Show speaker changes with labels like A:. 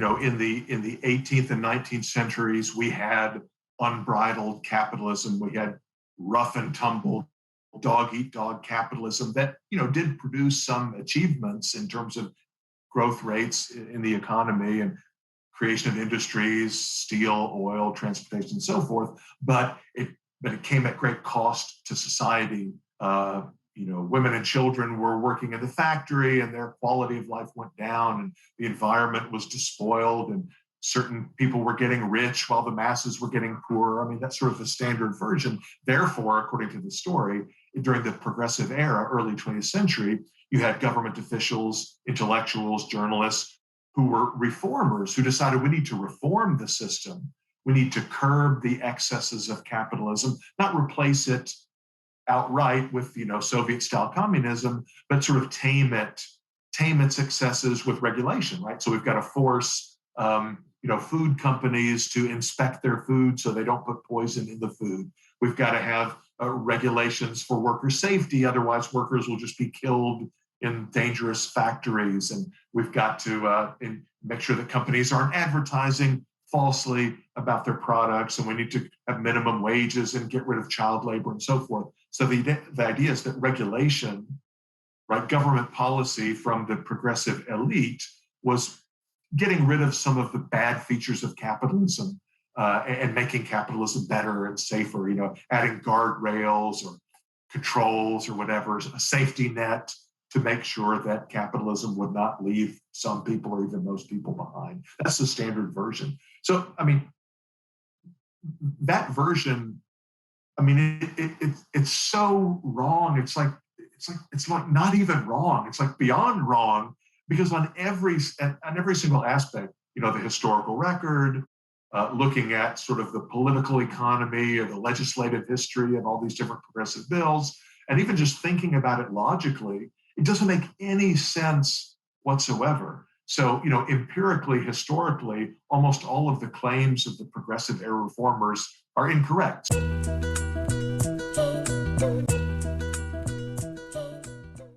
A: in the 18th and 19th centuries, we had unbridled capitalism. We had rough and tumble, dog eat dog capitalism that did produce some achievements in terms of growth rates in the economy and creation of industries, steel, oil, transportation, and so forth. But it came at great cost to society. Women and children were working in the factory, and their quality of life went down, and the environment was despoiled, and certain people were getting rich while the masses were getting poor. I mean, that's sort of the standard version. Therefore, according to the story, during the progressive era, early 20th century, you had government officials, intellectuals, journalists who were reformers, who decided we need to reform the system. We need to curb the excesses of capitalism, not replace it outright with Soviet-style communism, but sort of tame its excesses with regulation, right? So we've got to force food companies to inspect their food so they don't put poison in the food. We've got to have regulations for worker safety, otherwise workers will just be killed in dangerous factories. And we've got to make sure that companies aren't advertising falsely about their products, and we need to have minimum wages and get rid of child labor and so forth. So the idea is that regulation, right, government policy from the progressive elite was getting rid of some of the bad features of capitalism and making capitalism better and safer, adding guardrails or controls or whatever, a safety net to make sure that capitalism would not leave some people or even most people behind. That's the standard version. So, I mean, that version, I mean, it's so wrong. It's like not even wrong. It's like beyond wrong, because on every single aspect, the historical record, looking at sort of the political economy or the legislative history of all these different progressive bills, and even just thinking about it logically, it doesn't make any sense whatsoever. So, empirically, historically, almost all of the claims of the progressive era reformers are incorrect.